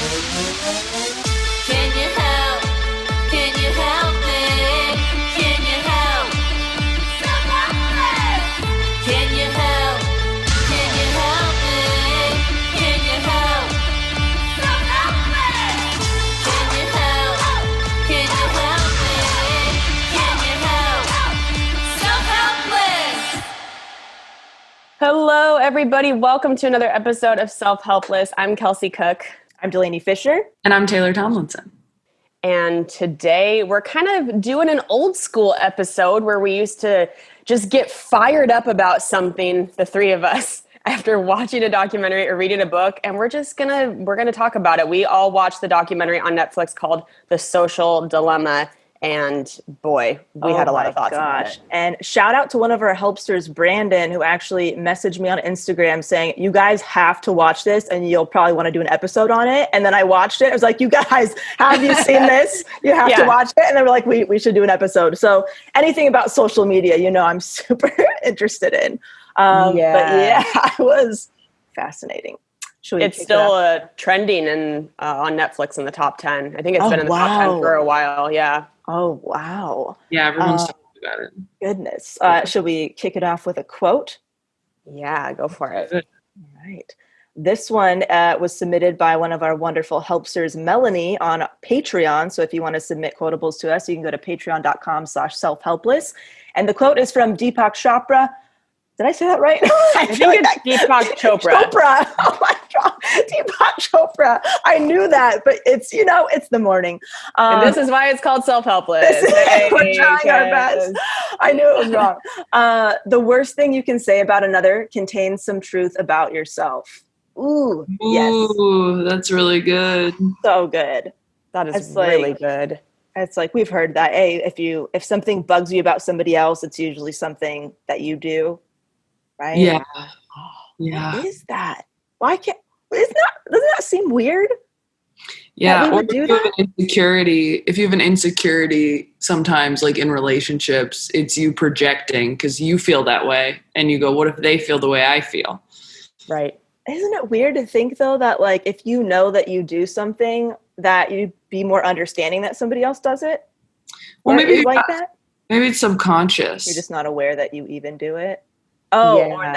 Can you help? Can you help me? Can you help? Self-Helpless! Can you help? Can you help me? Can you help? Self-Helpless! Can you help? Can you help me? Can you help? Self-Helpless! Hello, everybody. Welcome to another episode of Self-Helpless. I'm Kelsey Cook. I'm Delaney Fisher. And I'm Taylor Tomlinson. And today we're kind of doing an old school episode where we used to just get fired up about something, the three of us, after watching a documentary or reading a book. And we're going to talk about it. We all watched the documentary on Netflix called The Social Dilemma. And boy, we had a lot of thoughts about it. And shout out to one of our helpsters, Brandon, who actually messaged me on Instagram saying, you guys have to watch this and you'll probably want to do an episode on it. And then I watched it. I was like, you guys, have you seen this? You have to watch it. And they were like, we should do an episode. So anything about social media, I'm super interested in. But yeah, it was fascinating. It's still trending on Netflix in the top 10. I think it's been in the top 10 for a while. Yeah. Oh, wow. Yeah, everyone's talking about it. Goodness. Should we kick it off with a quote? Yeah, go for it. All right. This one was submitted by one of our wonderful helpsters, Melanie, on Patreon. So if you want to submit quotables to us, you can go to patreon.com/selfhelpless. And the quote is from Deepak Chopra. Did I say that right? I think it's Deepak Chopra. Chopra. Oh my God. Deepak Chopra. I knew that, but it's the morning. And this is why it's called Self-Helpless. We're trying our best. I knew it was wrong. The worst thing you can say about another contains some truth about yourself. Ooh, yes. Ooh, that's really good. So good. That is really good. It's like we've heard that. Hey, if something bugs you about somebody else, it's usually something that you do. Right? Yeah. Yeah. What is that? Why can't? Doesn't that seem weird? Yeah. Or if you have an insecurity, sometimes like in relationships, it's you projecting because you feel that way, and you go, "What if they feel the way I feel?" Right. Isn't it weird to think though that like if you know that you do something, that you'd be more understanding that somebody else does it? Well, maybe like that. Maybe it's subconscious. You're just not aware that you even do it. Oh, yeah. Or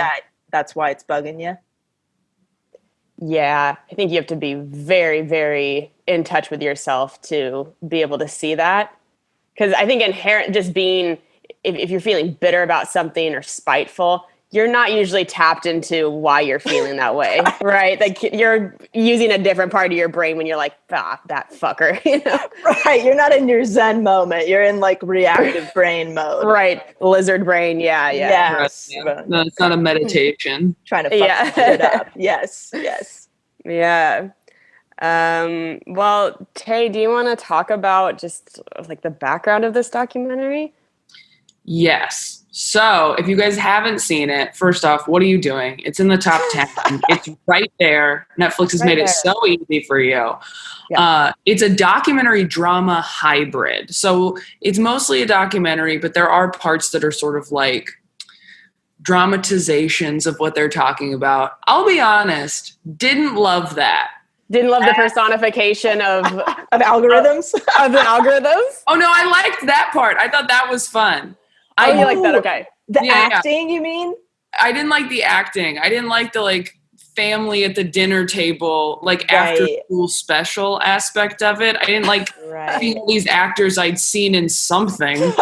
that's why it's bugging you. Yeah, I think you have to be very, very in touch with yourself to be able to see that. Because I think inherent just being, if you're feeling bitter about something or spiteful, you're not usually tapped into why you're feeling that way, right? Like you're using a different part of your brain when you're like, that fucker, Right. You're not in your Zen moment. You're in like reactive brain mode. Right. Lizard brain. Yeah. Yes. Yeah. No, it's not a meditation. Trying to fuck it up. Yes. Yeah. Well, Tay, do you want to talk about just like the background of this documentary? Yes. So if you guys haven't seen it, first off, what are you doing? It's in the top 10. It's right there. Netflix has made it so easy for you. Yeah. It's a documentary drama hybrid. So it's mostly a documentary, but there are parts that are sort of like dramatizations of what they're talking about. I'll be honest, didn't love that. Didn't love the personification of algorithms? Of the algorithms? Oh, no, I liked that part. I thought that was fun. You like that? Okay. The acting, you mean? I didn't like the acting. I didn't like the like family at the dinner table, like after school special aspect of it. I didn't like seeing all these actors I'd seen in something. On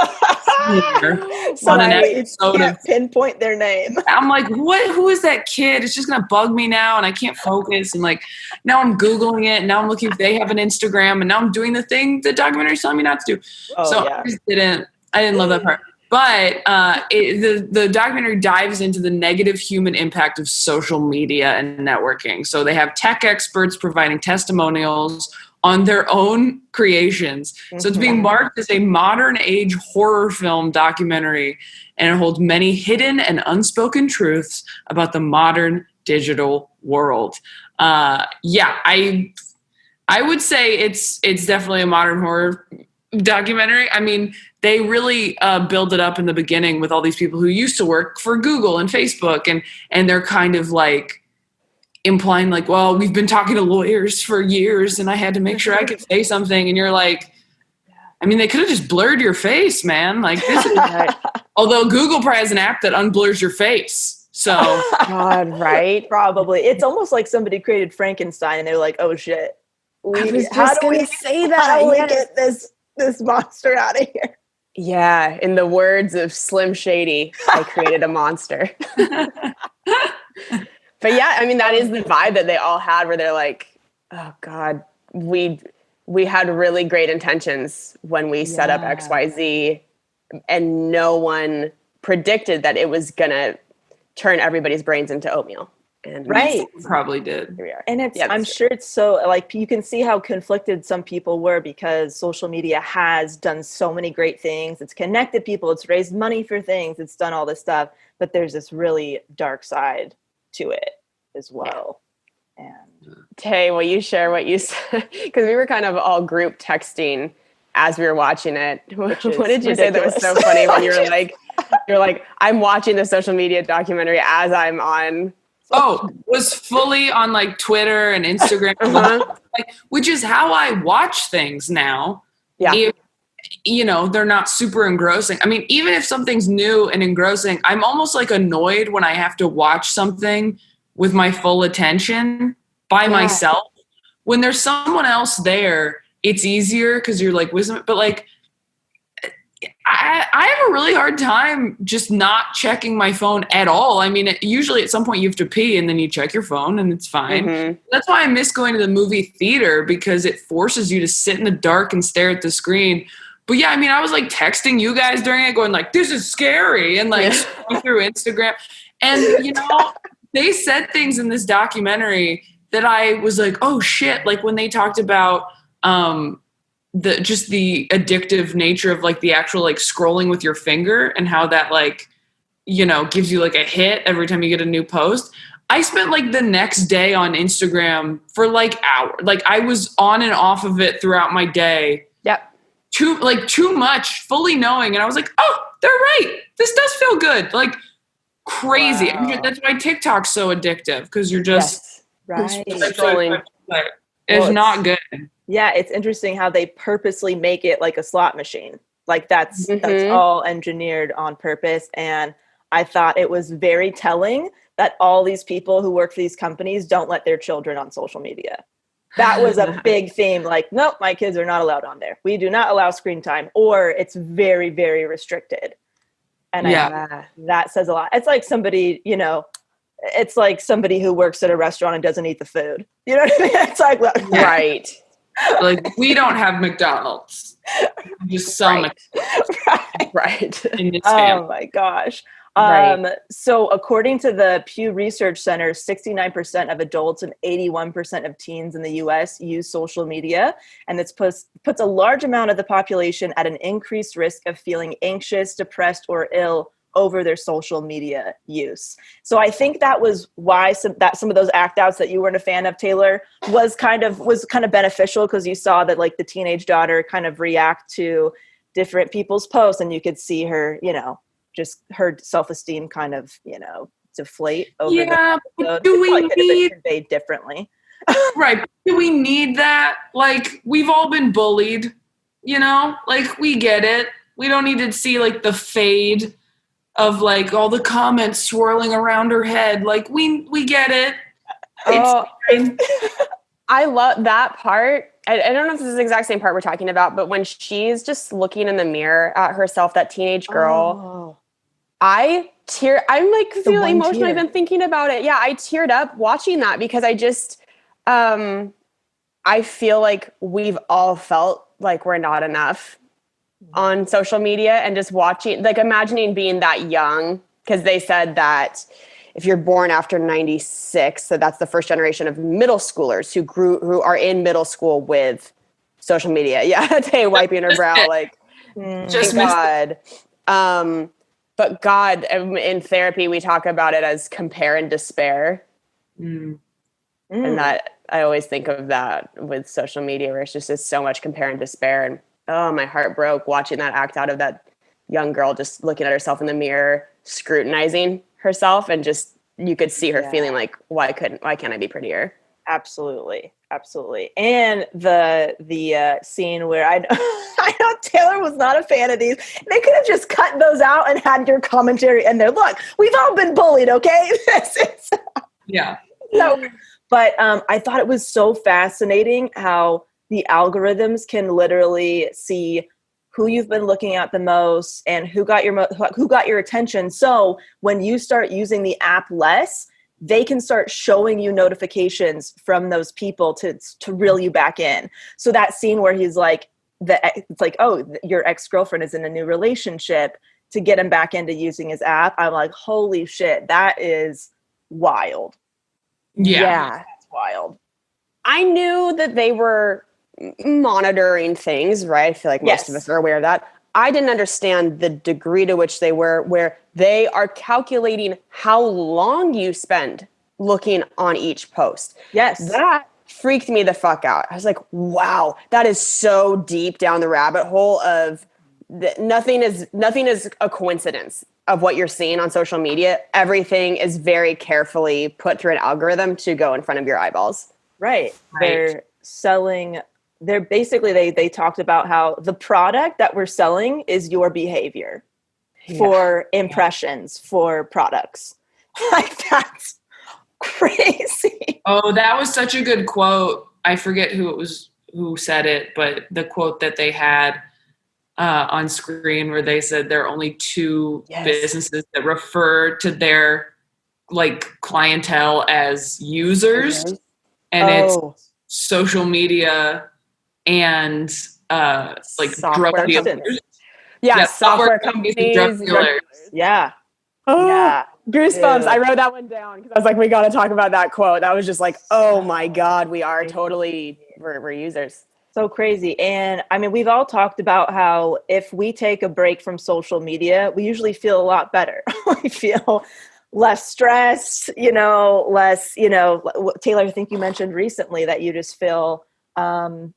an episode of pinpoint their name. I'm like, what? Who is that kid? It's just gonna bug me now, and I can't focus. And like now I'm Googling it, and now I'm looking if they have an Instagram, and now I'm doing the thing the documentary's telling me not to do. I didn't love that part. But the documentary dives into the negative human impact of social media and networking. So they have tech experts providing testimonials on their own creations. Mm-hmm. So it's being marked as a modern age horror film documentary, and it holds many hidden and unspoken truths about the modern digital world. I would say it's definitely a modern horror documentary. I mean, they really build it up in the beginning with all these people who used to work for Google and Facebook, and they're kind of like implying like, well, we've been talking to lawyers for years and I had to make sure I could say something. And you're like, I mean, they could have just blurred your face, man. Like this is, although Google probably has an app that unblurs your face. So God, right? Probably. It's almost like somebody created Frankenstein and they're like, oh shit. I was just going to say that. How do we get this monster out of here? Yeah, in the words of Slim Shady, I created a monster. But yeah, I mean, that is the vibe that they all had where they're like, oh God, we had really great intentions when we set up XYZ, and no one predicted that it was going to turn everybody's brains into oatmeal. And right. Probably did. Here we are. And I'm sure it's so, like, you can see how conflicted some people were because social media has done so many great things. It's connected people. It's raised money for things. It's done all this stuff. But there's this really dark side to it as well. And Tay, will you share what you said? Because we were kind of all group texting as we were watching it. What did you say that was so funny when you're like, I'm watching the social media documentary as I'm on. Oh, was fully on like Twitter and Instagram, like, which is how I watch things now. Yeah. If, you know, they're not super engrossing. I mean, even if something's new and engrossing, I'm almost like annoyed when I have to watch something with my full attention by myself. When there's someone else there, it's easier because you're like, wisdom, but like, I have a really hard time just not checking my phone at all. I mean, usually at some point you have to pee and then you check your phone and it's fine. Mm-hmm. That's why I miss going to the movie theater, because it forces you to sit in the dark and stare at the screen. But yeah, I mean, I was like texting you guys during it going like, this is scary, and like scrolling through Instagram. And, you know, they said things in this documentary that I was like, oh shit. Like when they talked about, the addictive nature of like the actual like scrolling with your finger and how that like, you know, gives you like a hit every time you get a new post. I spent like the next day on Instagram for like hours. Like I was on and off of it throughout my day. Yep. Too much, fully knowing. And I was like, oh, they're right. This does feel good. Like crazy. Wow. I mean, that's why TikTok's so addictive, because you're just scrolling. It's not good. Yeah, it's interesting how they purposely make it like a slot machine. Like that's all engineered on purpose. And I thought it was very telling that all these people who work for these companies don't let their children on social media. That was a big theme. Like, nope, my kids are not allowed on there. We do not allow screen time, or it's very, very restricted. And that says a lot. It's like somebody, you know, it's like somebody who works at a restaurant and doesn't eat the food. You know what I mean? It's like, right. Like we don't have McDonald's. We just sell right. In this family. Oh my gosh. Right. So according to the Pew Research Center, 69% of adults and 81% of teens in the US use social media. And this puts a large amount of the population at an increased risk of feeling anxious, depressed, or ill over their social media use. So I think that was why some of those act outs that you weren't a fan of, Taylor, was kind of beneficial, because you saw that like the teenage daughter kind of react to different people's posts, and you could see her, you know, just her self-esteem kind of, you know, deflate over the episode. Do we need conveyed differently? Right. Do we need that? Like, we've all been bullied, you know, like we get it. We don't need to see like the fade of like all the comments swirling around her head. Like we get it. I love that part. I don't know if this is the exact same part we're talking about, but when she's just looking in the mirror at herself, that teenage girl, I'm like feeling emotional even thinking about it. Yeah, I teared up watching that, because I just, I feel like we've all felt like we're not enough on social media, and just watching, like imagining being that young, because they said that if you're born after 96, so that's the first generation of middle schoolers who are in middle school with social media. Yeah, Tay wiping her brow like, just God. But God, in therapy, we talk about it as compare and despair. And that I always think of that with social media, where it's so much compare and despair. And my heart broke watching that act out of that young girl just looking at herself in the mirror, scrutinizing herself, and just you could see her feeling like, why can't I be prettier? Absolutely. And the scene where I know Taylor was not a fan of these. They could have just cut those out and had your commentary in there. Look, we've all been bullied, okay? Yeah. So, but I thought it was so fascinating how the algorithms can literally see who you've been looking at the most and who got your attention. So when you start using the app less, they can start showing you notifications from those people to reel you back in. So that scene where he's like, it's like, oh, your ex-girlfriend is in a new relationship, to get him back into using his app. I'm like, holy shit, that is wild. Yeah. That's wild. I knew that they were monitoring things, right? I feel like most of us are aware of that. I didn't understand the degree to which they were, where they are calculating how long you spend looking on each post. Yes. That freaked me the fuck out. I was like, wow, that is so deep down the rabbit hole of nothing is a coincidence of what you're seeing on social media. Everything is very carefully put through an algorithm to go in front of your eyeballs. Right. They're selling. They're basically, they talked about how the product that we're selling is your behavior for impressions for products. Like, that's crazy. Oh, that was such a good quote. I forget who said it, but the quote that they had on screen where they said there are only two businesses that refer to their like clientele as users, and it's social media and like software drug dealers. Software companies, drug dealers. Goosebumps. Dude. I wrote that one down because I was like, we got to talk about that quote. That was just like, oh my God, we are totally, we're users. So crazy. And I mean, we've all talked about how if we take a break from social media, we usually feel a lot better. We feel less stressed, less, Taylor, I think you mentioned recently that you just feel, well,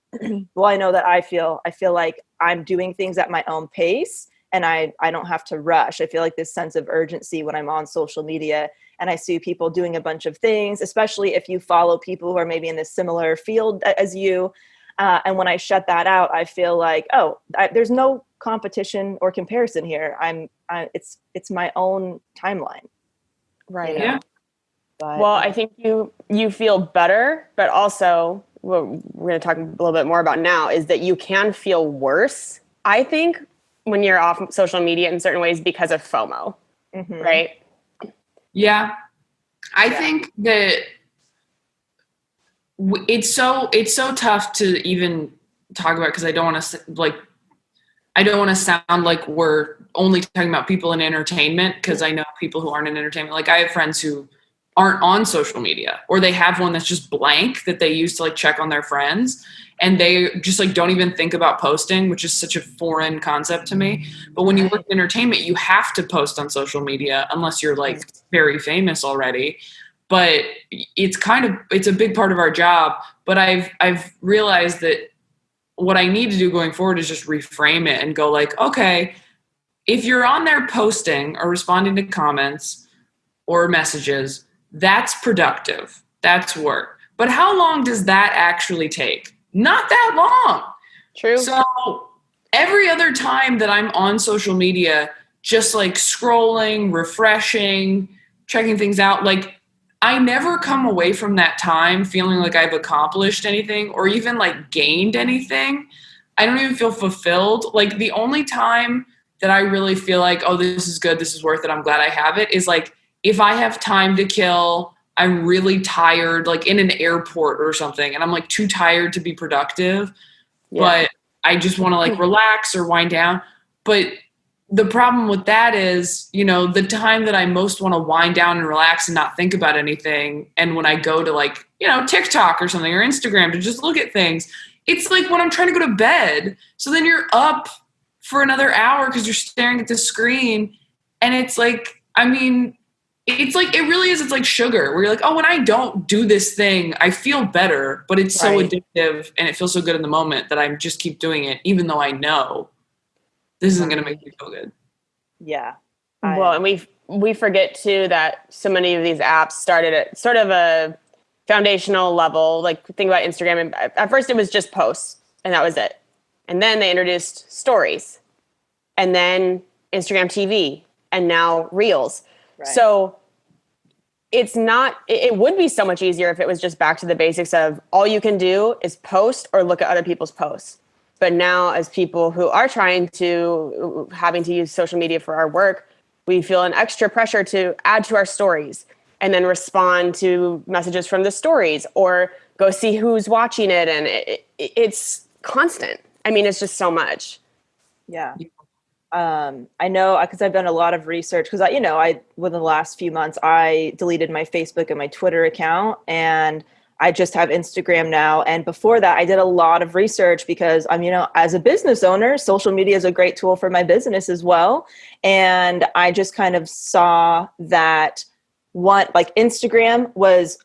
I know that I feel like I'm doing things at my own pace and I don't have to rush. I feel like this sense of urgency when I'm on social media and I see people doing a bunch of things, especially if you follow people who are maybe in a similar field as you. And when I shut that out, I feel like, there's no competition or comparison here. It's my own timeline. Right. Yeah. But, well, I think you feel better, but also what we're going to talk a little bit more about now is that you can feel worse, I think, when you're off social media in certain ways because of FOMO, right? Yeah. I think that it's so tough to even talk about because I don't want to sound like we're only talking about people in entertainment, because I know people who aren't in entertainment. Like I have friends who aren't on social media, or they have one that's just blank that they use to like check on their friends, and they just like don't even think about posting, which is such a foreign concept to me. But when you work in entertainment, you have to post on social media unless you're like very famous already. But it's a big part of our job. But I've realized that what I need to do going forward is just reframe it and go like, okay, if you're on there posting or responding to comments or messages, that's productive. That's work. But how long does that actually take? Not that long. True. So every other time that I'm on social media, just like scrolling, refreshing, checking things out, like I never come away from that time feeling like I've accomplished anything or even like gained anything. I don't even feel fulfilled. Like the only time that I really feel like, oh, this is good, this is worth it, I'm glad I have it, is like if I have time to kill, I'm really tired, like in an airport or something, and I'm like too tired to be productive, but I just want to like relax or wind down. But the problem with that is, the time that I most want to wind down and relax and not think about anything, and when I go to like, TikTok or something or Instagram to just look at things, it's like when I'm trying to go to bed. So then you're up for another hour because you're staring at the screen, and it's like, it's like, it really is. It's like sugar where you're like, oh, when I don't do this thing, I feel better, but it's so addictive and it feels so good in the moment that I just keep doing it, even though I know this isn't going to make me feel good. Yeah. Well, and we forget too that so many of these apps started at sort of a foundational level. Like think about Instagram. And at first it was just posts and that was it. And then they introduced stories and then Instagram TV and now Reels. Right. So it would be so much easier if it was just back to the basics of all you can do is post or look at other people's posts. But now as people who are having to use social media for our work, we feel an extra pressure to add to our stories and then respond to messages from the stories or go see who's watching it. And it's constant. I mean, it's just so much. Yeah. I know because I've done a lot of research because within the last few months, I deleted my Facebook and my Twitter account and I just have Instagram now. And before that, I did a lot of research because as a business owner, social media is a great tool for my business as well. And I just kind of saw that Instagram was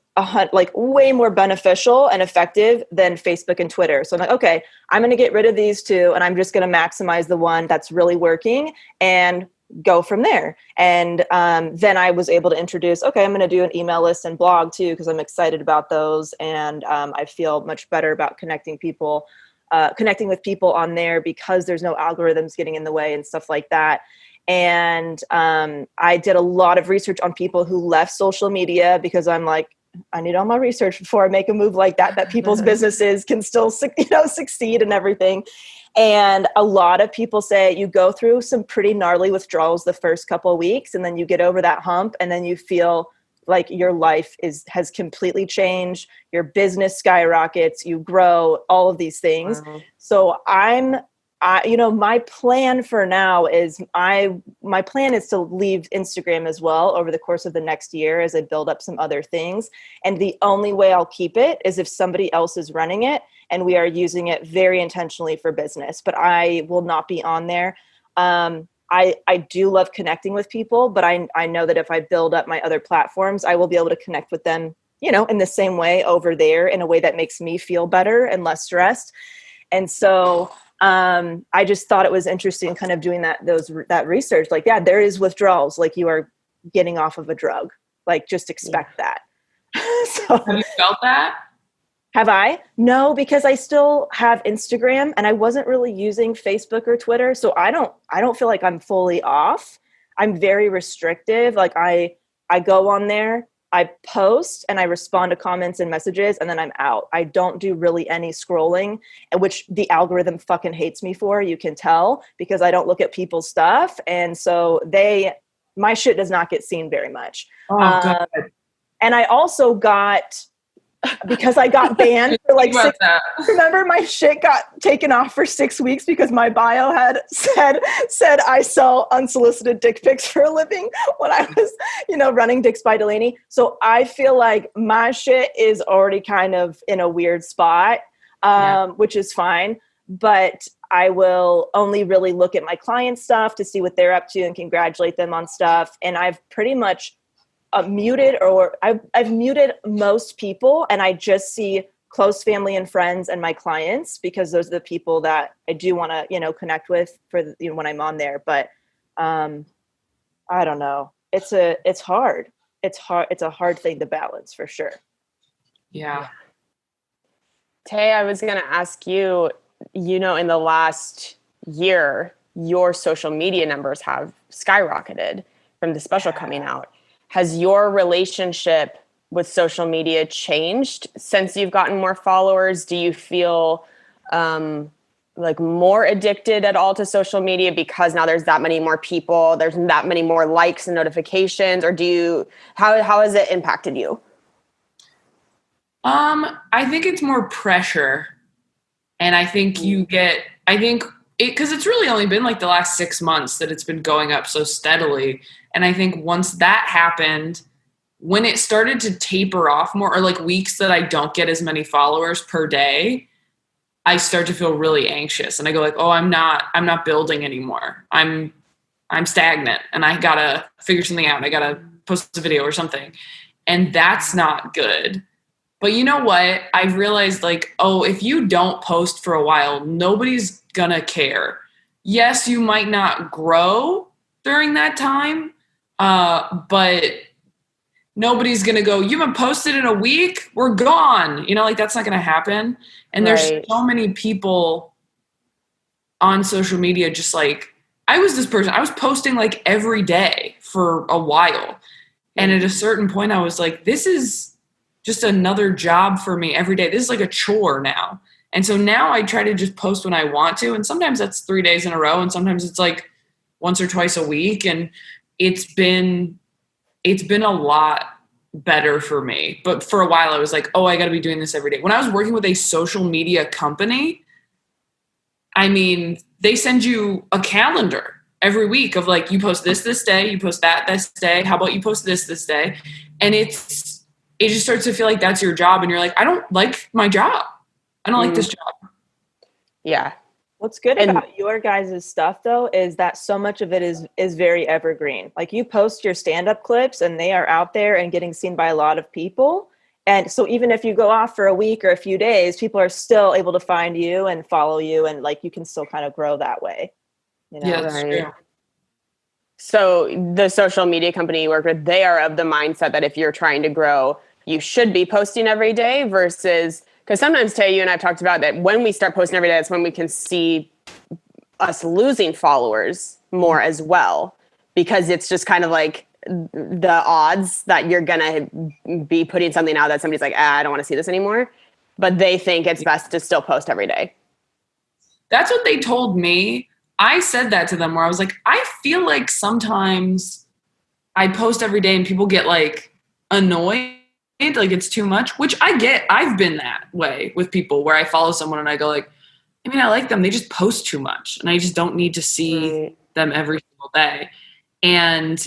way more beneficial and effective than Facebook and Twitter. So I'm like, okay, I'm going to get rid of these two and I'm just going to maximize the one that's really working and go from there. And then I was able to introduce, okay, I'm going to do an email list and blog too, because I'm excited about those. And I feel much better about connecting with people on there because there's no algorithms getting in the way and stuff like that. And I did a lot of research on people who left social media because I'm like, I need all my research before I make a move like that people's businesses can still, succeed and everything. And a lot of people say you go through some pretty gnarly withdrawals the first couple of weeks, and then you get over that hump, and then you feel like your life has completely changed. Your business skyrockets, you grow, all of these things. Wow. So my plan for now is my plan is to leave Instagram as well over the course of the next year as I build up some other things. And the only way I'll keep it is if somebody else is running it and we are using it very intentionally for business, but I will not be on there. I do love connecting with people, but I know that if I build up my other platforms, I will be able to connect with them, in the same way over there in a way that makes me feel better and less stressed. And so I just thought it was interesting kind of doing that research. Like, yeah, there is withdrawals. Like you are getting off of a drug, like just expect that. So, have you felt that? Have I? No, because I still have Instagram and I wasn't really using Facebook or Twitter. So I don't feel like I'm fully off. I'm very restrictive. Like I go on there, I post and I respond to comments and messages and then I'm out. I don't do really any scrolling, which the algorithm fucking hates me for, you can tell, because I don't look at people's stuff. And so my shit does not get seen very much. Oh, God. And I also because I got banned for remember my shit got taken off for 6 weeks because my bio had said I sell unsolicited dick pics for a living when I was, running Dicks by Delaney. So I feel like my shit is already kind of in a weird spot, which is fine, but I will only really look at my client stuff to see what they're up to and congratulate them on stuff. And I've pretty much muted I've muted most people and I just see close family and friends and my clients because those are the people that I do want to, connect with for when I'm on there. But I don't know. It's hard. It's a hard thing to balance for sure. Yeah. Tay, I was going to ask you, in the last year, your social media numbers have skyrocketed from the special coming out. Has your relationship with social media changed since you've gotten more followers? Do you feel more addicted at all to social media because now there's that many more people, there's that many more likes and notifications, or how has it impacted you? I think it's more pressure. And I think because it's really only been the last 6 months that it's been going up so steadily. And I think once that happened, when it started to taper off more, or weeks that I don't get as many followers per day, I start to feel really anxious. And I go oh, I'm not building anymore. I'm stagnant and I gotta figure something out. I gotta post a video or something. And that's not good. But you know what? I realized if you don't post for a while, nobody's gonna care. Yes, you might not grow during that time. But nobody's going to go, you haven't posted in a week? We're gone. You know, like that's not going to happen. And there's so many people on social media, just like, I was this person, I was posting like every day for a while. And at a certain point I was like, this is just another job for me every day. This is like a chore now. And so now I try to just post when I want to. And sometimes that's 3 days in a row. And sometimes it's like once or twice a week. And it's been a lot better for me. But for a while I was like, oh, I got to be doing this every day. When I was working with a social media company, I mean, they send you a calendar every week of like, you post this day, you post that this day. How about you post this day? And it just starts to feel like that's your job. And you're like, I don't like my job. I don't like this job. Yeah. What's good about your guys' stuff though is that so much of it is very evergreen. Like you post your stand-up clips and they are out there and getting seen by a lot of people. And so even if you go off for a week or a few days, people are still able to find you and follow you, and like you can still kind of grow that way. You know? Yeah, that's true. So the social media company you work with, they are of the mindset that if you're trying to grow, you should be posting every day versus, because sometimes Tay, you and I've talked about that when we start posting every day, that's when we can see us losing followers more as well, because it's just kind of like the odds that you're going to be putting something out that somebody's like, I don't want to see this anymore. But they think it's best to still post every day. That's what they told me. I said that to them where I was like, I feel like sometimes I post every day and people get like annoyed, like it's too much, which I get. I've been that way with people where I follow someone and I go like, I mean, I like them. They just post too much and I just don't need to see them every single day. And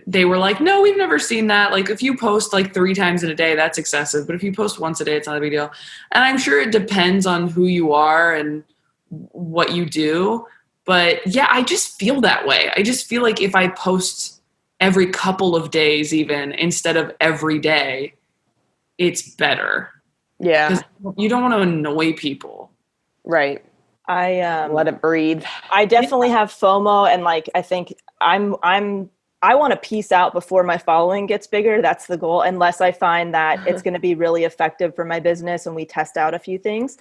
they were like, no, we've never seen that. Like if you post like 3 times in a day, that's excessive. But if you post once a day, it's not a big deal. And I'm sure it depends on who you are and what you do. But yeah, I just feel that way. I just feel like if I post every couple of days even instead of every day, it's better. Yeah. 'Cause you don't want to annoy people. Right. I let it breathe. I definitely have FOMO, and like I think I want to peace out before my following gets bigger. That's the goal, unless I find that it's going to be really effective for my business and we test out a few things.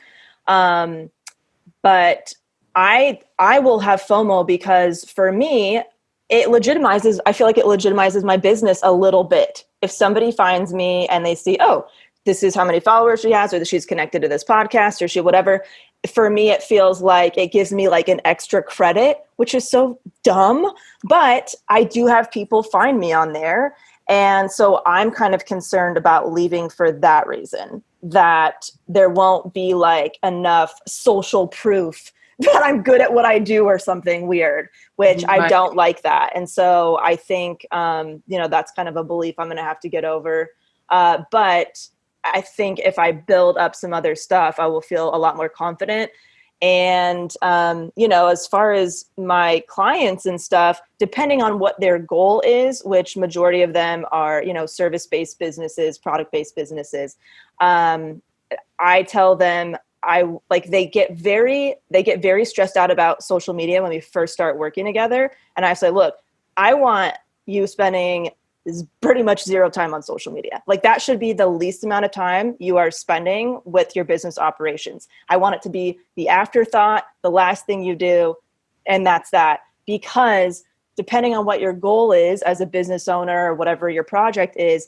But I will have FOMO because for me, I feel like it legitimizes my business a little bit. If somebody finds me and they see, oh, this is how many followers she has, or she's connected to this podcast, or she whatever. For me, it feels like it gives me like an extra credit, which is so dumb. But I do have people find me on there. And so I'm kind of concerned about leaving for that reason, that there won't be like enough social proof that I'm good at what I do or something weird, which I don't like that. And so I think, that's kind of a belief I'm going to have to get over. But I think if I build up some other stuff, I will feel a lot more confident. And, as far as my clients and stuff, depending on what their goal is, which majority of them are, service-based businesses, product-based businesses, I tell them they get very stressed out about social media when we first start working together. And I say, look, I want you spending is pretty much 0 time on social media. Like that should be the least amount of time you are spending with your business operations. I want it to be the afterthought, the last thing you do. And that's that, because depending on what your goal is as a business owner or whatever your project is,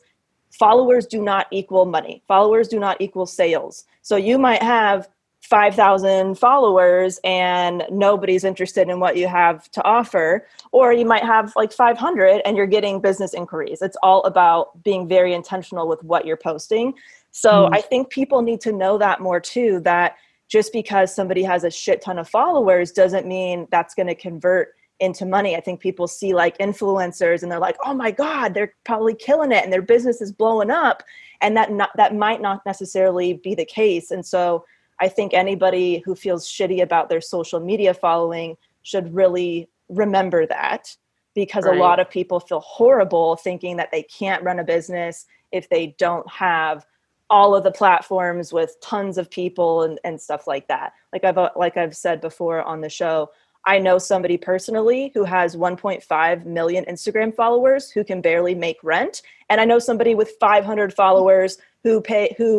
followers do not equal money. Followers do not equal sales. So you might have 5,000 followers and nobody's interested in what you have to offer, or you might have like 500 and you're getting business inquiries. It's all about being very intentional with what you're posting. So I think people need to know that more too, that just because somebody has a shit ton of followers doesn't mean that's going to convert into money. I think people see like influencers and they're like, oh my God, they're probably killing it and their business is blowing up. And that might not necessarily be the case. And so I think anybody who feels shitty about their social media following should really remember that, because a lot of people feel horrible thinking that they can't run a business if they don't have all of the platforms with tons of people and stuff like that. Like I've said before on the show, I know somebody personally who has 1.5 million Instagram followers who can barely make rent. And I know somebody with 500 followers who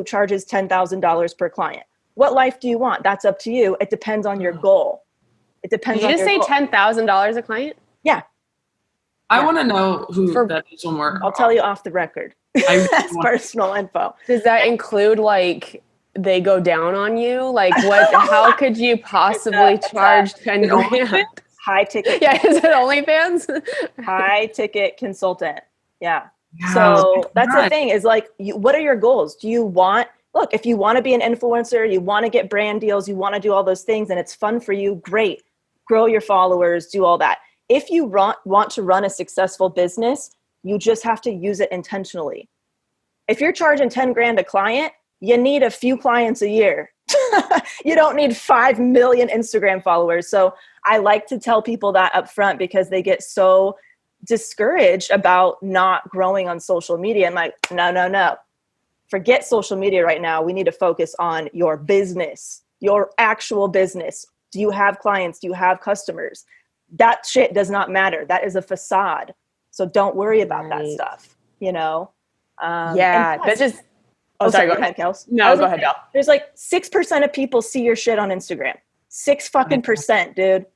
charges $10,000 per client. What life do you want? That's up to you. It depends on your goal. It depends on your goal. Did you just say $10,000 a client? Yeah. I want to know who that is when we're. I'll tell you off the record. That's personal info. Does that include like they go down on you? Like what? How could you possibly charge 10 grand? High ticket. Yeah, is it OnlyFans? High ticket consultant. Yeah. So that's the thing is like, what are your goals? Do you want, look, if you want to be an influencer, you want to get brand deals, you want to do all those things and it's fun for you, great. Grow your followers, do all that. If you want to run a successful business, you just have to use it intentionally. If you're charging 10 grand a client, you need a few clients a year. You don't need 5 million Instagram followers. So I like to tell people that up front because they get so discouraged about not growing on social media. I'm like, no. Forget social media right now. We need to focus on your business, your actual business. Do you have clients? Do you have customers? That shit does not matter. That is a facade. So don't worry about that stuff, you know? Yeah, plus, that's just... Oh, sorry, go ahead, Kels. No, go ahead, Del. There's like 6% of people see your shit on Instagram. 6% dude.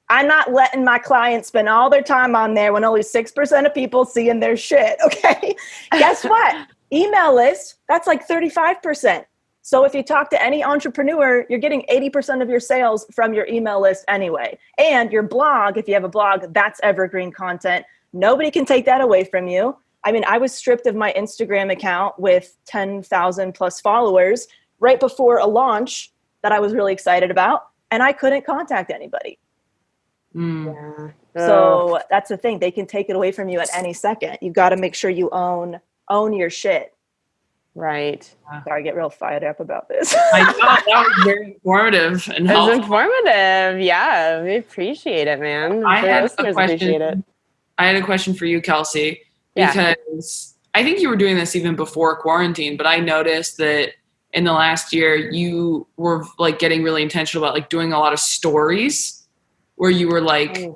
I'm not letting my clients spend all their time on there when only 6% of people seeing their shit, okay? Guess what? Email list, that's like 35%. So if you talk to any entrepreneur, you're getting 80% of your sales from your email list anyway. And your blog, if you have a blog, that's evergreen content. Nobody can take that away from you. I mean, I was stripped of my Instagram account with 10,000 plus followers right before a launch that I was really excited about, and I couldn't contact anybody. Yeah. So that's the thing. They can take it away from you at any second. You've got to make sure you own your shit. Right. Sorry, I get real fired up about this. I know, that was very informative and helpful. It was informative. Yeah, we appreciate it, man. I had a question for you, Kelsey, because I think you were doing this even before quarantine, but I noticed that in the last year you were like getting really intentional about like doing a lot of stories where you were like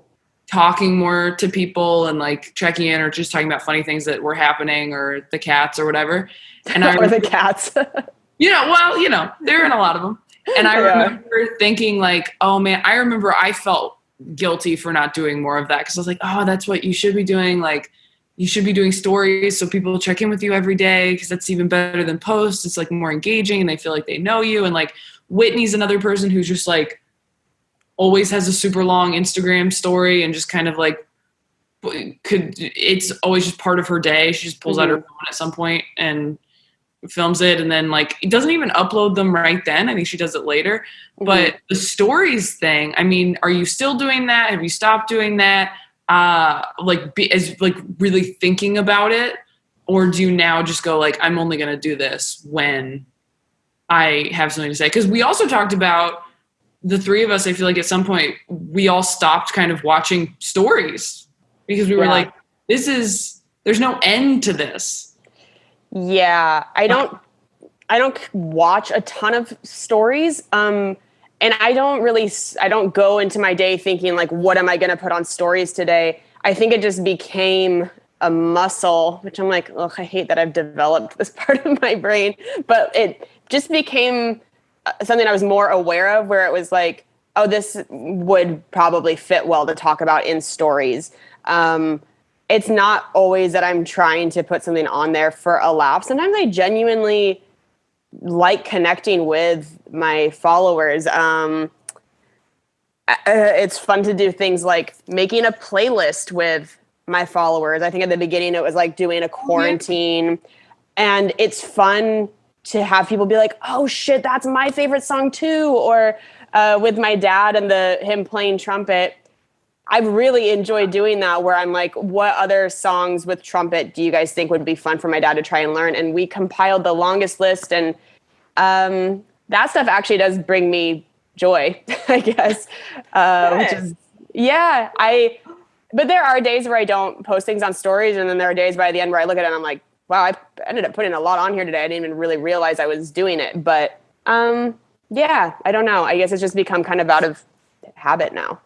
talking more to people and like checking in or just talking about funny things that were happening or the cats or whatever. And or the cats. They're in a lot of them. And I remember thinking like, oh man, I remember I felt guilty for not doing more of that. Cause I was like, oh, that's what you should be doing. Like you should be doing stories so people check in with you every day. Cause that's even better than posts. It's like more engaging and they feel like they know you. And like Whitney's another person who's just like always has a super long Instagram story and just kind of like it's always just part of her day. She just pulls out her phone at some point and films it and then like it doesn't even upload them right then. I think she does it later. But the stories thing, I mean, are you still doing that? Have you stopped doing that? Really thinking about it, or do you now just go like, I'm only going to do this when I have something to say? Because we also talked about the three of us. I feel like at some point we all stopped kind of watching stories because we were like, there's no end to this. Yeah, I don't watch a ton of stories. And I don't go into my day thinking like, what am I going to put on stories today? I think it just became a muscle, which I'm like, ugh, I hate that I've developed this part of my brain, but it just became something I was more aware of where it was like, oh, this would probably fit well to talk about in stories. It's not always that I'm trying to put something on there for a laugh. Sometimes I genuinely like connecting with my followers. It's fun to do things like making a playlist with my followers. I think at the beginning it was like doing a quarantine, and it's fun to have people be like, oh shit, that's my favorite song too. Or with my dad and him playing trumpet, I've really enjoyed doing that where I'm like, what other songs with trumpet do you guys think would be fun for my dad to try and learn? And we compiled the longest list, and that stuff actually does bring me joy, I guess. Which is, but there are days where I don't post things on stories, and then there are days by the end where I look at it and I'm like, wow, I ended up putting a lot on here today. I didn't even really realize I was doing it. But I don't know. I guess it's just become kind of out of habit now.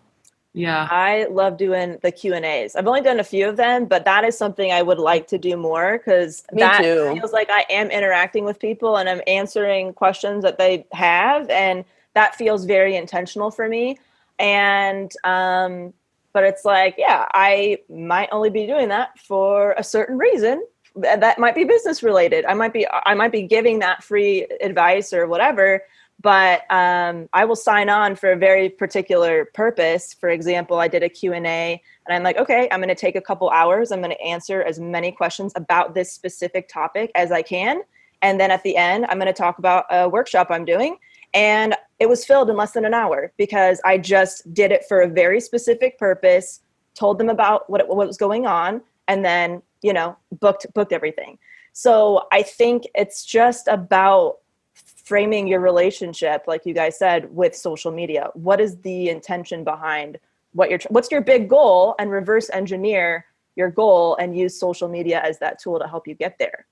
Yeah. I love doing the Q&As. I've only done a few of them, but that is something I would like to do more, because that too. feels like I am interacting with people and I'm answering questions that they have. And that feels very intentional for me. And, but it's like, yeah, I might only be doing that for a certain reason. That might be business related. I might be giving that free advice or whatever, but I will sign on for a very particular purpose. For example, I did a Q&A and I'm like, okay, I'm going to take a couple hours. I'm going to answer as many questions about this specific topic as I can. And then at the end, I'm going to talk about a workshop I'm doing. And it was filled in less than an hour because I just did it for a very specific purpose, told them about what was going on, and then, you know, booked everything. So I think it's just about framing your relationship, like you guys said, with social media. What is the intention behind what's your big goal, and reverse engineer your goal and use social media as that tool to help you get there.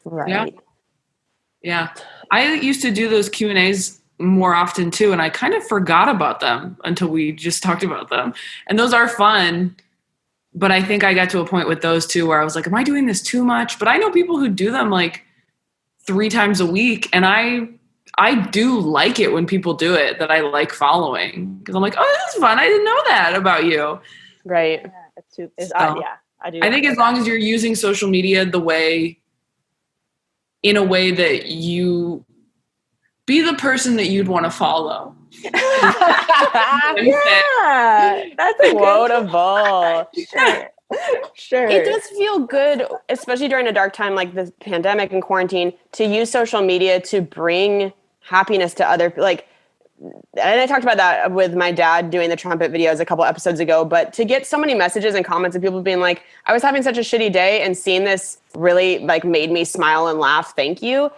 Right. Yeah. I used to do those Q&As more often too, and I kind of forgot about them until we just talked about them. And those are fun, but I think I got to a point with those too where I was like, am I doing this too much? But I know people who do them like 3 times a week, and I do like it when people do it, that I like following, because I'm like, oh, this is fun. I didn't know that about you. Right. Yeah, I do. I think as long as you're using social media in a way that you be the person that you'd want to follow. Yeah, that's a quotable. Sure. It does feel good, especially during a dark time like the pandemic and quarantine, to use social media to bring happiness to other, like, and I talked about that with my dad doing the trumpet videos a couple episodes ago, but to get so many messages and comments of people being like, I was having such a shitty day and seeing this really like made me smile and laugh. Thank you.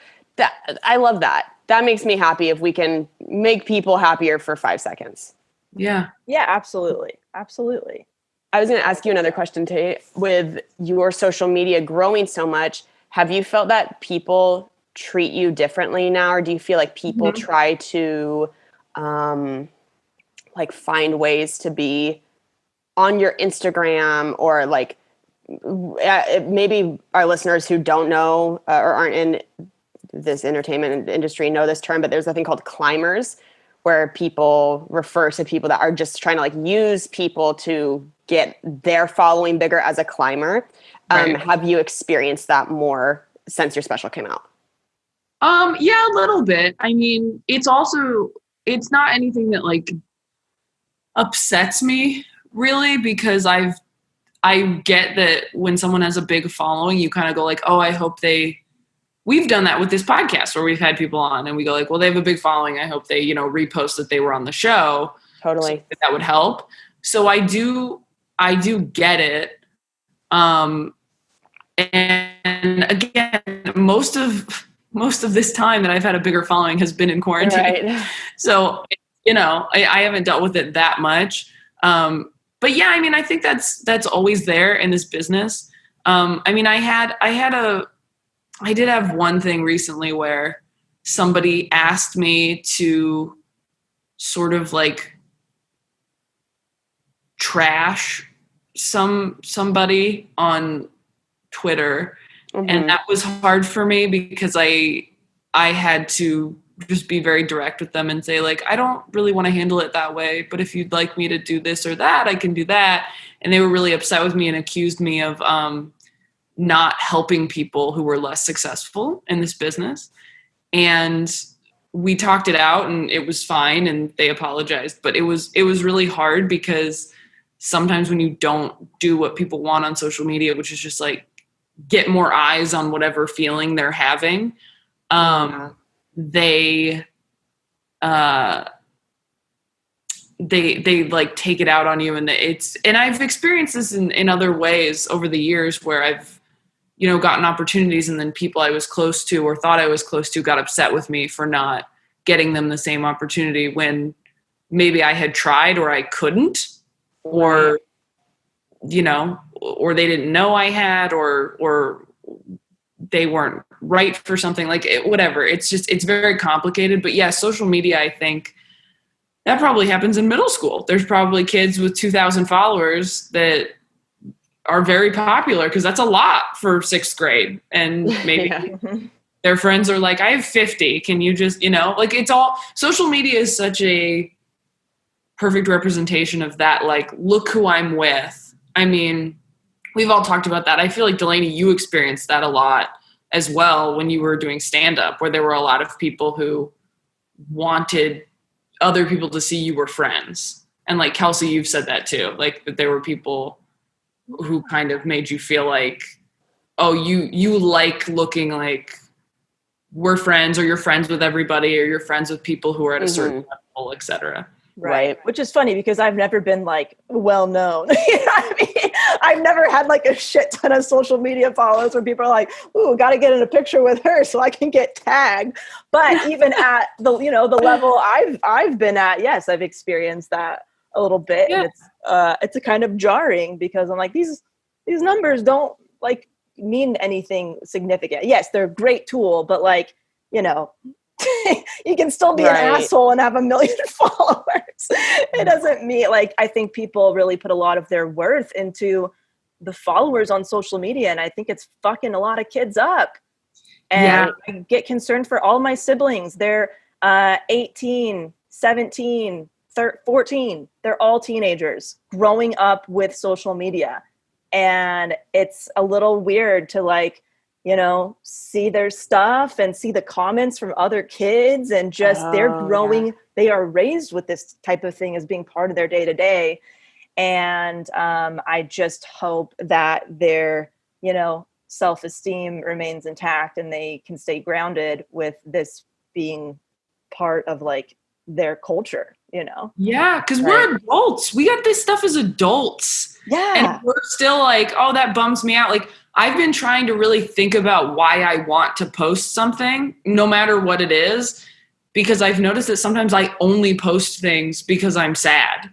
I love that. That makes me happy if we can make people happier for 5 seconds. Yeah. Yeah, absolutely. Absolutely. I was going to ask you another question, Tay. With your social media growing so much, have you felt that people treat you differently now? Or do you feel like people try to like find ways to be on your Instagram, or like maybe our listeners who don't know or aren't in this entertainment industry know this term, but there's a thing called climbers, where people refer to people that are just trying to like use people to get their following bigger as a climber. Right. Have you experienced that more since your special came out? Yeah, a little bit. I mean, it's not anything that like upsets me really, because I get that when someone has a big following, you kind of go like, oh, I hope we've done that with this podcast where we've had people on and we go like, well, they have a big following. I hope they, repost that they were on the show. Totally. So that would help. So I do get it. And again, most of this time that I've had a bigger following has been in quarantine. Right. So, I haven't dealt with it that much. But yeah, I mean, I think that's always there in this business. I mean, I did have one thing recently where somebody asked me to sort of like trash somebody on Twitter. And that was hard for me because I had to just be very direct with them and say like, I don't really want to handle it that way, but if you'd like me to do this or that, I can do that. And they were really upset with me and accused me of not helping people who were less successful in this business. And we talked it out and it was fine and they apologized, but it was really hard because sometimes when you don't do what people want on social media, which is just like get more eyes on whatever feeling they're having, they like take it out on you. And I've experienced this in other ways over the years where I've, gotten opportunities and then people I was close to or thought I was close to got upset with me for not getting them the same opportunity when maybe I had tried or I couldn't, or, or they didn't know I had, or they weren't right for something, like whatever. It's very complicated, but yeah, social media, I think that probably happens in middle school. There's probably kids with 2,000 followers that are very popular because that's a lot for 6th grade. And maybe their friends are like, I have 50. Can you just, like it's all, social media is such a perfect representation of that. Like, look who I'm with. I mean, we've all talked about that. I feel like Delaney, you experienced that a lot as well when you were doing stand-up, where there were a lot of people who wanted other people to see you were friends. And like Kelsey, you've said that too, like that there were people who kind of made you feel like, oh, you like looking like we're friends, or you're friends with everybody, or you're friends with people who are at a certain level, etc. Right. Which is funny because I've never been like well known. You know what I mean? I've never had like a shit ton of social media followers where people are like, ooh, got to get in a picture with her so I can get tagged. But even at the, the level I've been at, yes, I've experienced that a little bit. Yeah. And it's a kind of jarring because I'm like, these numbers don't like mean anything significant. Yes, they're a great tool, but like, you can still be an asshole and have 1 million followers. It doesn't mean, like, I think people really put a lot of their worth into the followers on social media. And I think it's fucking a lot of kids up. And I get concerned for all my siblings. They're 18, 17, 14. They're all teenagers growing up with social media. And it's a little weird to like, see their stuff and see the comments from other kids and just they're growing. They are raised with this type of thing as being part of their day to day. And I just hope that their, self-esteem remains intact and they can stay grounded with this being part of like their culture, Yeah, because we're adults. We got this stuff as adults. Yeah. And we're still like, oh, that bums me out. Like, I've been trying to really think about why I want to post something, no matter what it is, because I've noticed that sometimes I only post things because I'm sad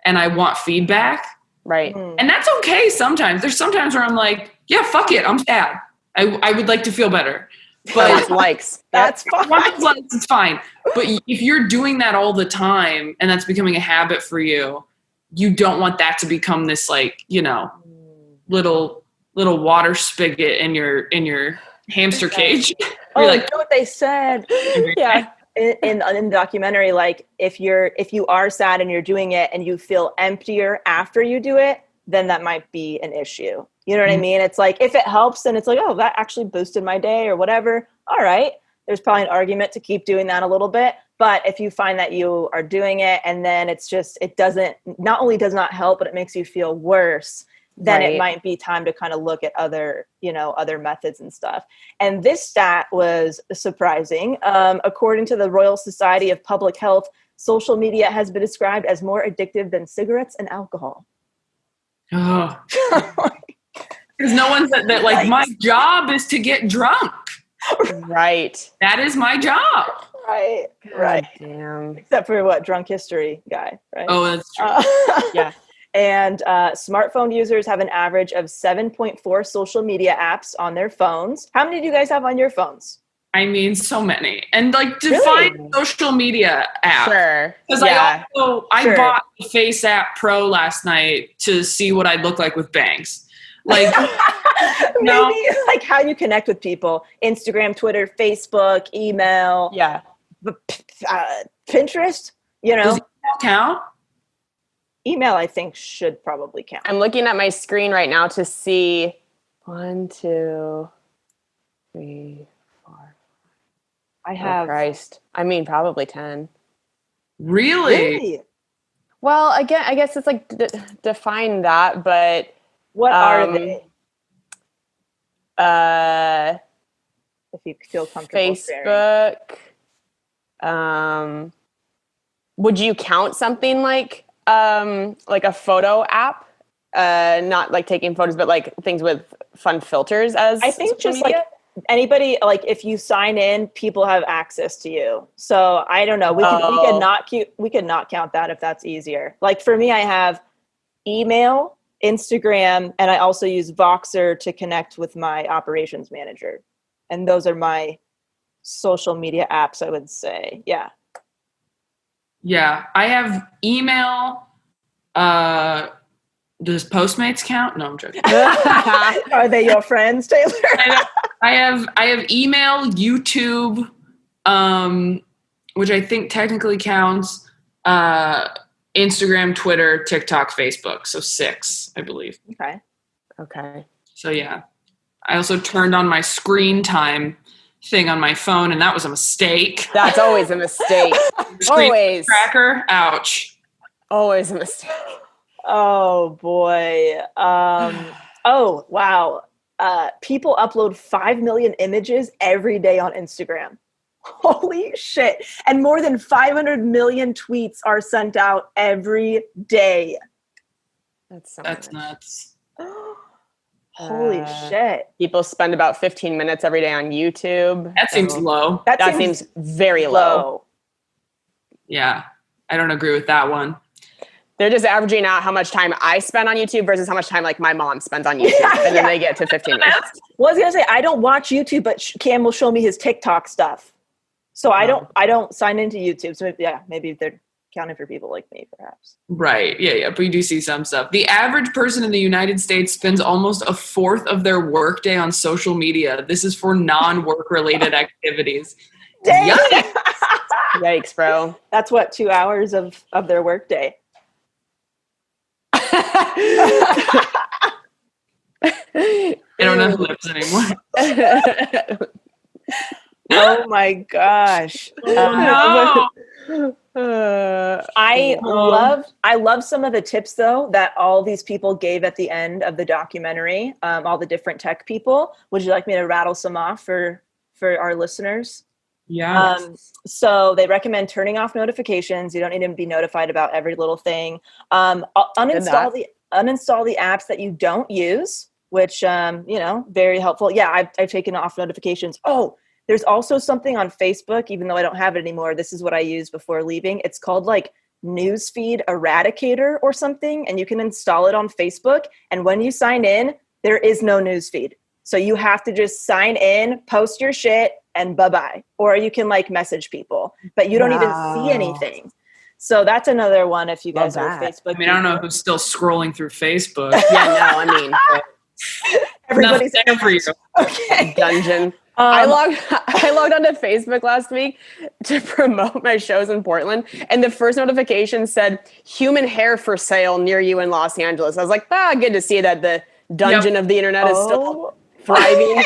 and I want feedback. Right. And that's okay sometimes. There's sometimes where I'm like, yeah, fuck it, I'm sad. I would like to feel better. But likes. That's fine. Likes, it's fine. But if you're doing that all the time and that's becoming a habit for you, you don't want that to become this like, little water spigot in your hamster cage. You're like, you know what they said? Yeah. In the documentary, like if you are sad and you're doing it and you feel emptier after you do it, then that might be an issue. You know what I mean? It's like, if it helps, then it's like, oh, that actually boosted my day or whatever. All right. There's probably an argument to keep doing that a little bit. But if you find that you are doing it and then it's just, it not only does not help, but it makes you feel worse, then it might be time to kind of look at other methods and stuff. And this stat was surprising. According to the Royal Society of Public Health, social media has been described as more addictive than cigarettes and alcohol. oh. Because no one said that, like, my job is to get drunk. Right. That is my job. Right. God damn. Except for drunk history guy, right? Oh, that's true. Yeah. And smartphone users have an average of 7.4 social media apps on their phones. How many do you guys have on your phones? I mean, so many. And like, define social media app. Sure. Because I bought the Face App Pro last night to see what I'd look like with bangs. Like, maybe like how you connect with people: Instagram, Twitter, Facebook, email. Yeah. Pinterest. Does email count? Email, I think, should probably count. I'm looking at my screen right now to see 1, 2, 3, 4. I have. Oh, Christ. I mean, probably 10. Really? Well, again, I guess it's like define that, but what are they? If you feel comfortable Facebook. Would you count something like a photo app? Not like taking photos, but like things with fun filters as I think just media? like anybody, like if you sign in, people have access to you. So I don't know. We could not count that if that's easier. Like for me, I have email, Instagram, and I also use Voxer to connect with my operations manager. And those are my social media apps, I would say. Yeah. Yeah, I have email. Does Postmates count? No, I'm joking. Are they your friends, Taylor? I have email, YouTube, which I think technically counts, Instagram, Twitter, TikTok, Facebook. So 6, I believe. Okay. So yeah. I also turned on my screen time thing on my phone, and that was a mistake. That's always a mistake. Always. Tracker, ouch. Always a mistake. Oh boy. Oh wow. People upload 5 million images every day on Instagram. Holy shit. And more than 500 million tweets are sent out every day. That's Nuts. Holy shit. People spend about 15 minutes every day on YouTube. That seems low. That seems very low. Yeah. I don't agree with that one. They're just averaging out how much time I spend on YouTube versus how much time like my mom spends on YouTube. And then they get to 15 minutes. Well, I was going to say, I don't watch YouTube, but Cam will show me his TikTok stuff. So I don't sign into YouTube. So yeah, maybe they're counting for people like me, perhaps. Right. Yeah. But you do see some stuff. The average person in the United States spends almost a fourth of their workday on social media. This is for non-work related activities. Dang. Yikes. Yikes, bro. That's what, 2 hours of their workday. I don't have lips anymore. Oh my gosh. No. I love some of the tips though that all these people gave at the end of the documentary, all the different tech people. Would you like me to rattle some off for our listeners? Yeah. So they recommend turning off notifications. You don't need to be notified about every little thing. Uninstall the apps that you don't use, which very helpful. Yeah, I've taken off notifications. Oh, there's also something on Facebook, even though I don't have it anymore. This is what I use before leaving. It's called like Newsfeed Eradicator or something, and you can install it on Facebook. And when you sign in, there is no newsfeed. So you have to just sign in, post your shit, and bye-bye. Or you can like message people, but you don't even see anything. So that's another one if you guys are Facebook. I mean, I don't know who's still scrolling through Facebook. Yeah, no, I mean, everybody's there for you. Okay. Dungeon. I logged onto Facebook last week to promote my shows in Portland, and the first notification said human hair for sale near you in Los Angeles. I was like, good to see that the dungeon of the internet is still thriving.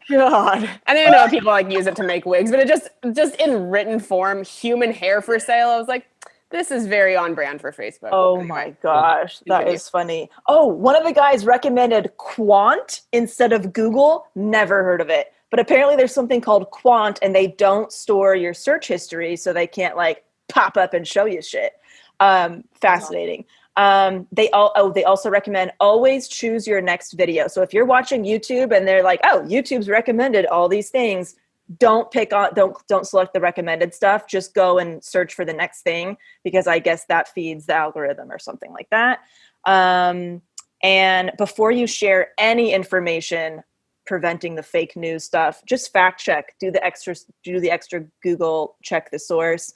God. And I know people like use it to make wigs, but it just in written form, human hair for sale. I was like, this is very on brand for Facebook. Oh my gosh, that is funny. Oh, one of the guys recommended Quant instead of Google. Never heard of it. But apparently there's something called Quant and they don't store your search history, so they can't like pop up and show you shit. Fascinating. They also recommend always choose your next video. So if you're watching YouTube and they're like, oh, YouTube's recommended all these things, don't select the recommended stuff. Just go and search for the next thing, because I guess that feeds the algorithm or something like that. And before you share any information, preventing the fake news stuff, just fact check, do the extra Google, check the source.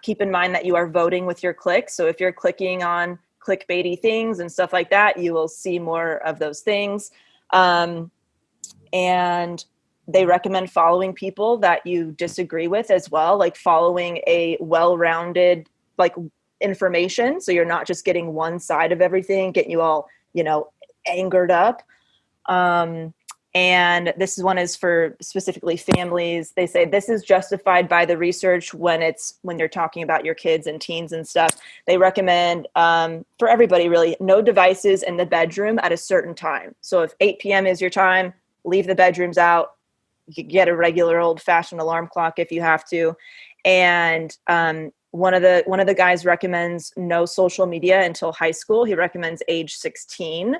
Keep in mind that you are voting with your clicks. So if you're clicking on clickbaity things and stuff like that, you will see more of those things. And they recommend following people that you disagree with as well, like following a well-rounded like information. So you're not just getting one side of everything, getting you all, angered up. And this one is for specifically families. They say this is justified by the research when you're talking about your kids and teens and stuff. They recommend for everybody really, no devices in the bedroom at a certain time. So if 8 p.m. is your time, leave the bedrooms out. You can get a regular old fashioned alarm clock if you have to. And one of the guys recommends no social media until high school. He recommends age 16.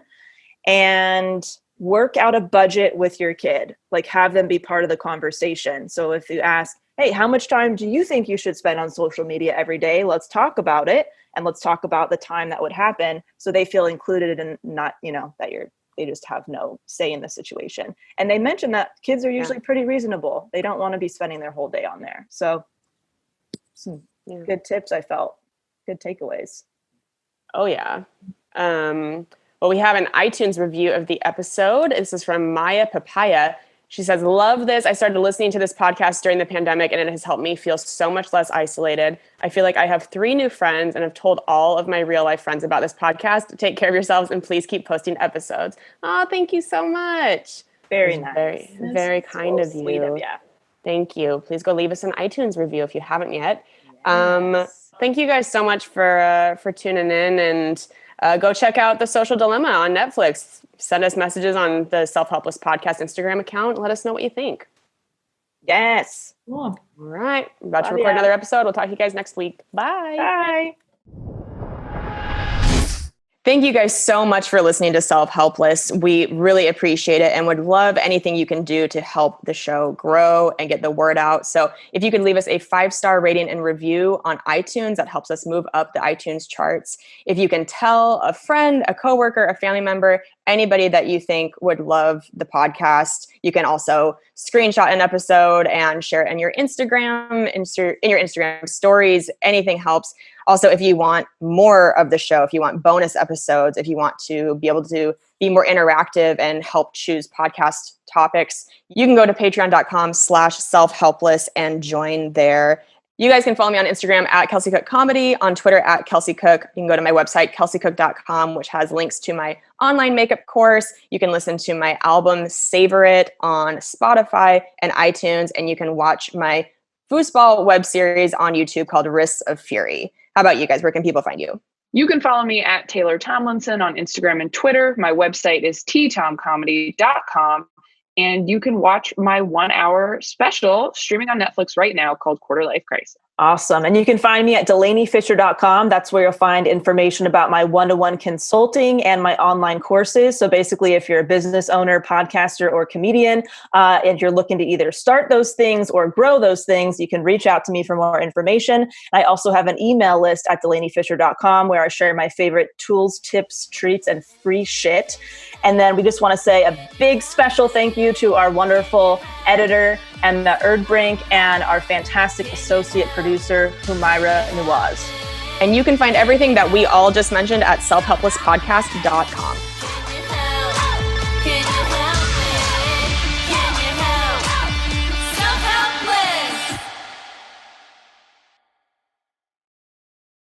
And work out a budget with your kid, like have them be part of the conversation. So if you ask, hey, how much time do you think you should spend on social media every day? Let's talk about it. And let's talk about the time that would happen. So they feel included and not, that they just have no say in the situation. And they mentioned that kids are usually pretty reasonable. They don't want to be spending their whole day on there. So some good tips, I felt. Good takeaways. Oh, yeah. Well, we have an iTunes review of the episode. This is from Maya Papaya. She says, love this. I started listening to this podcast during the pandemic, and it has helped me feel so much less isolated. I feel like I have 3 new friends and have told all of my real life friends about this podcast. Take care of yourselves and please keep posting episodes. Oh, thank you so much. Very nice. Very, very kind of you. Sweet of you. Thank you. Please go leave us an iTunes review if you haven't yet. Yes. Thank you guys so much for tuning in, and go check out The Social Dilemma on Netflix. Send us messages on the Self-Helpless Podcast Instagram account. Let us know what you think. Yes. Cool. All right. I'm about to record another episode. We'll talk to you guys next week. Bye. Bye. Thank you guys so much for listening to Self-Helpless. We really appreciate it and would love anything you can do to help the show grow and get the word out. So if you could leave us a 5-star rating and review on iTunes, that helps us move up the iTunes charts. If you can tell a friend, a coworker, a family member, anybody that you think would love the podcast, you can also screenshot an episode and share it in your Instagram, in your Instagram stories. Anything helps. Also, if you want more of the show, if you want bonus episodes, if you want to be able to be more interactive and help choose podcast topics, you can go to patreon.com/selfhelpless and join there. You guys can follow me on Instagram at Kelsey Cook Comedy, on Twitter at Kelsey Cook. You can go to my website, kelseycook.com, which has links to my online makeup course. You can listen to my album, Savor It, on Spotify and iTunes, and you can watch my foosball web series on YouTube called Risks of Fury. How about you guys? Where can people find you? You can follow me at Taylor Tomlinson on Instagram and Twitter. My website is ttomcomedy.com. And you can watch my 1-hour special streaming on Netflix right now called Quarter Life Crisis. Awesome. And you can find me at DelaneyFisher.com. That's where you'll find information about my one-to-one consulting and my online courses. So basically, if you're a business owner, podcaster, or comedian, and you're looking to either start those things or grow those things, you can reach out to me for more information. I also have an email list at DelaneyFisher.com where I share my favorite tools, tips, treats, and free shit. And then we just want to say a big special thank you to our wonderful editor, Emma Erdbrink, and our fantastic associate producer, Humaira Nawaz. And you can find everything that we all just mentioned at selfhelplesspodcast.com.